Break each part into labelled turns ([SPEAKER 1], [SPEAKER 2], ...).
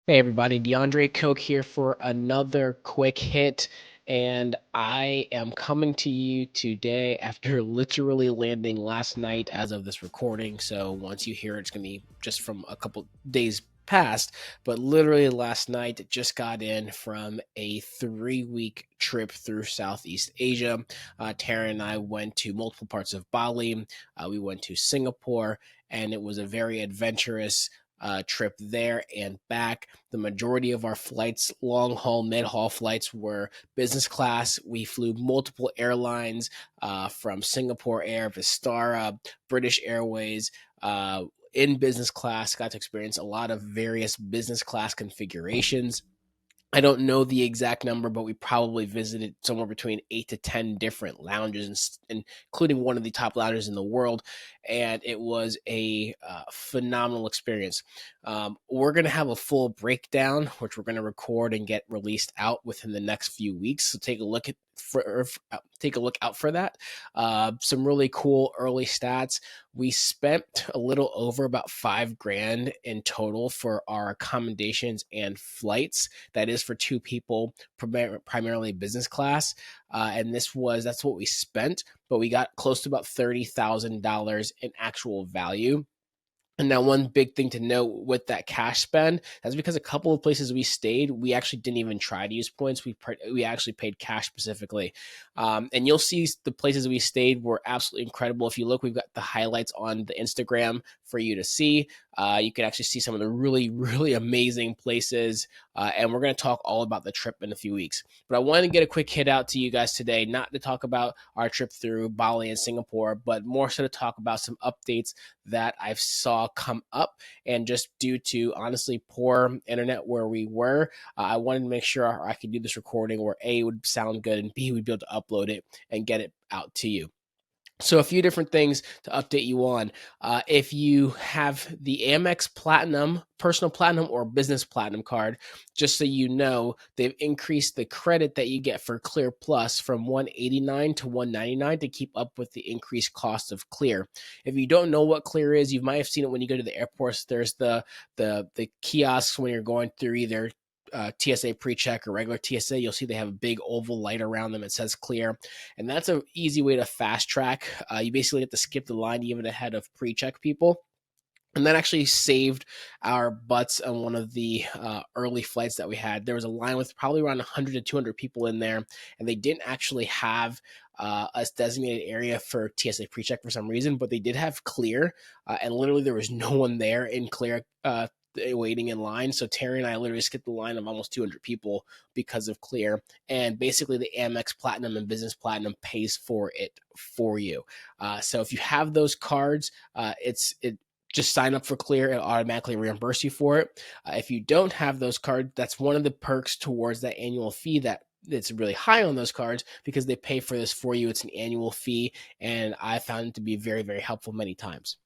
[SPEAKER 1] Hey everybody, DeAndre Coke here for another quick hit, and I am coming to you today after literally landing last night as of this recording. So once you hear it, it's gonna be just from a couple days past, but literally last night just got in from a 3 week trip through Southeast Asia. Taryn and I went to multiple parts of Bali. We went to Singapore, and it was a very adventurous trip there and back. The majority of our flights, long haul, mid haul flights, were business class. We flew multiple airlines from Singapore Air, Vistara, British Airways. In business class, got to experience a lot of various business class configurations. I don't know the exact number, but we probably visited somewhere between 8 to 10 different lounges, including one of the top lounges in the world. And it was a phenomenal experience. We're going to have a full breakdown, which we're going to record and get released out within the next few weeks. So take a look out for that. Some really cool early stats. We spent a little over about $5,000 in total for our accommodations and flights. That is for two people, primarily business class. And that's what we spent, but we got close to about $30,000 in actual value. And now one big thing to note with that cash spend, that's because a couple of places we stayed, we actually didn't even try to use points. We actually paid cash specifically. And you'll see the places we stayed were absolutely incredible. If you look, we've got the highlights on the Instagram for you to see. You can actually see some of the really, really amazing places. And we're going to talk all about the trip in a few weeks. But I wanted to get a quick hit out to you guys today, not to talk about our trip through Bali and Singapore, but more so to talk about some updates that I saw come up. And just due to honestly poor internet where we were, I wanted to make sure I could do this recording where A, would sound good, and B, would be able to upload it and get it out to you. So a few different things to update you on. If you have the Amex Platinum, personal platinum or business platinum card, just so you know, they've increased the credit that you get for Clear Plus from 189 to 199 to keep up with the increased cost of Clear. If you don't know what Clear is, you might have seen it when you go to the airports. There's the kiosks when you're going through either TSA pre-check or regular TSA. You'll see they have a big oval light around them. It says Clear, and that's an easy way to fast track. You basically get to skip the line even ahead of pre-check people. And that actually saved our butts on one of the early flights that we had. There was a line with probably around 100 to 200 people in there, and they didn't actually have a designated area for TSA pre-check for some reason, but they did have Clear, and literally there was no one there in Clear waiting in line. So Terry and I literally skipped the line of almost 200 people because of Clear. And basically the Amex Platinum and Business Platinum pays for it for you. So if you have those cards, it just sign up for Clear and automatically reimburse you for it. If you don't have those cards, that's one of the perks towards that annual fee that it's really high on those cards because they pay for this for you. It's an annual fee, and I found it to be very, very helpful many times.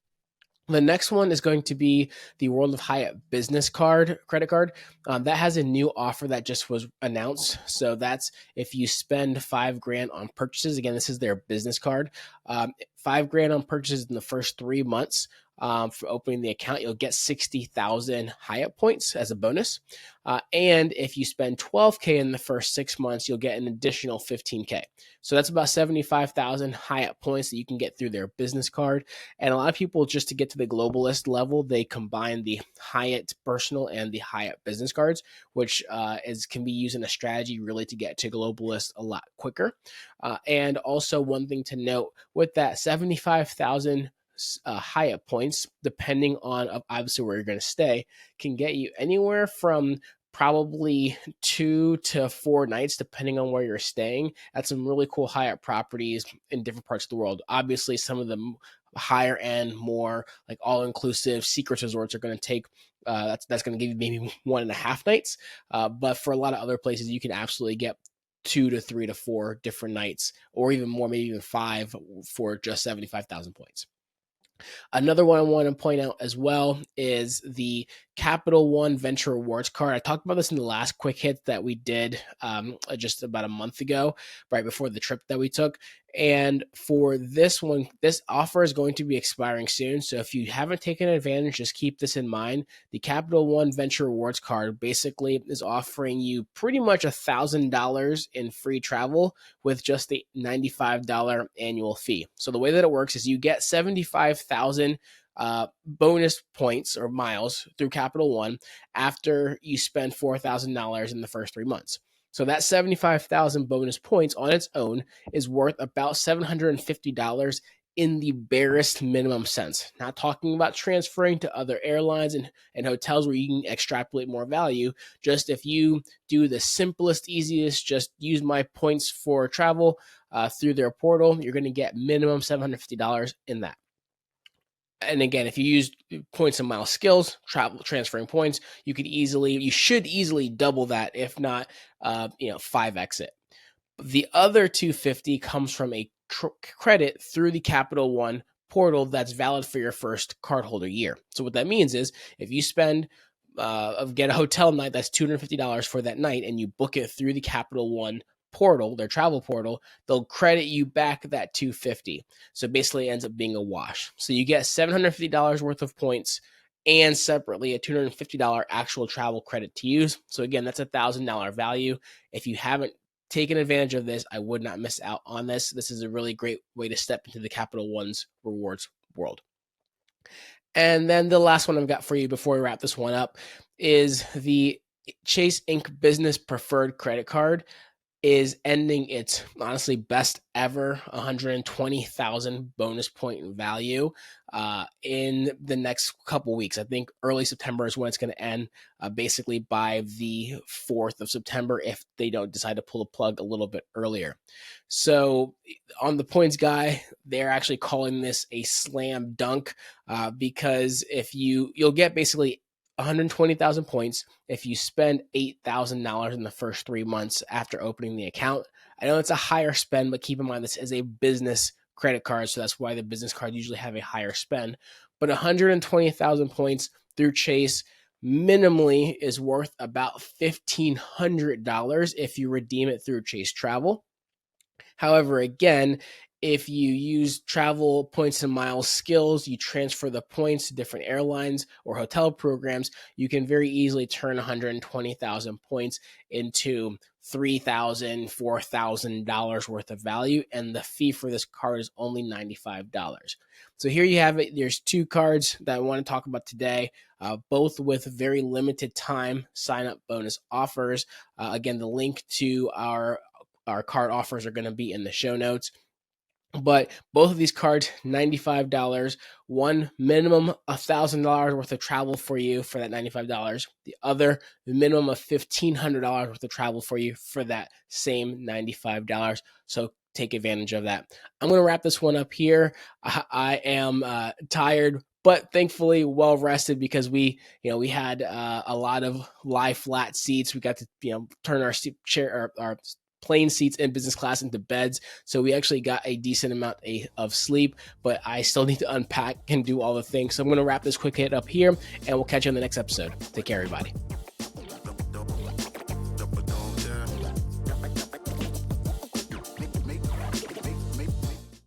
[SPEAKER 1] The next one is going to be the World of Hyatt Business credit card. That has a new offer that just was announced. So that's if you spend $5,000 on purchases. Again, this is their business card. $5,000 on purchases in the first 3 months. For opening the account, you'll get 60,000 Hyatt points as a bonus. And if you spend $12,000 in the first 6 months, you'll get an additional $15,000. So that's about 75,000 Hyatt points that you can get through their business card. And a lot of people, just to get to the globalist level, they combine the Hyatt personal and the Hyatt business cards, which can be used in a strategy really to get to globalist a lot quicker. And also one thing to note with that 75,000 Hyatt points, depending on obviously where you're going to stay, can get you anywhere from probably 2 to 4 nights, depending on where you're staying, at some really cool Hyatt properties in different parts of the world. Obviously, some of the higher end, more like all inclusive secret resorts are going to take. That's going to give you maybe 1.5 nights. But for a lot of other places, you can absolutely get 2 to 3 to 4 different nights, or even more, maybe even 5 for just 75,000 points. Another one I want to point out as well is the Capital One Venture Rewards card. I talked about this in the last quick hit that we did just about a month ago, right before the trip that we took. And for this one, this offer is going to be expiring soon. So if you haven't taken advantage, just keep this in mind. The Capital One Venture Rewards card basically is offering you pretty much $1,000 in free travel with just the $95 annual fee. So the way that it works is you get 75,000 bonus points or miles through Capital One after you spend $4,000 in the first 3 months. So that 75,000 bonus points on its own is worth about $750 in the barest minimum sense. Not talking about transferring to other airlines and hotels where you can extrapolate more value. Just if you do the simplest, easiest, just use my points for travel through their portal, you're going to get minimum $750 in that. And again, if you use points and mile skills, travel transferring points, you should easily double that, if not, 5x it. The other 250 comes from a credit through the Capital One portal that's valid for your first cardholder year. So what that means is if you spend get a hotel night that's $250 for that night and you book it through the Capital One portal, their travel portal, they'll credit you back that $250. So basically it ends up being a wash. So you get $750 worth of points and separately a $250 actual travel credit to use. So again, that's $1,000 value. If you haven't taken advantage of this, I would not miss out on this. This is a really great way to step into the Capital One's rewards world. And then the last one I've got for you before we wrap this one up is the Chase Inc. Business Preferred Credit Card is ending its honestly best ever 120,000 bonus point value in the next couple weeks. I think early September is when it's going to end, basically by the 4th of September if they don't decide to pull the plug a little bit earlier. So on the points guy, they're actually calling this a slam dunk because if you'll get basically 120,000 points if you spend $8,000 in the first 3 months after opening the account. I know it's a higher spend, but keep in mind this is a business credit card, so that's why the business cards usually have a higher spend. But 120,000 points through Chase minimally is worth about $1,500 if you redeem it through Chase Travel. However, again, if you use travel points and miles skills, you transfer the points to different airlines or hotel programs, you can very easily turn 120,000 points into $3,000, $4,000 worth of value. And the fee for this card is only $95. So here you have it. There's 2 cards that I want to talk about today, both with very limited time sign-up bonus offers. Again, the link to our card offers are going to be in the show notes. But both of these cards, $95. One minimum $1,000 worth of travel for you for that $95. The other, the minimum of $1,500 worth of travel for you for that same $95. So take advantage of that. I'm going to wrap this one up here. I am tired, but thankfully well rested because we had a lot of lie flat seats. We got to turn our plane seats in business class into beds. So we actually got a decent amount of sleep, but I still need to unpack and do all the things. So I'm going to wrap this quick hit up here and we'll catch you on the next episode. Take care, everybody.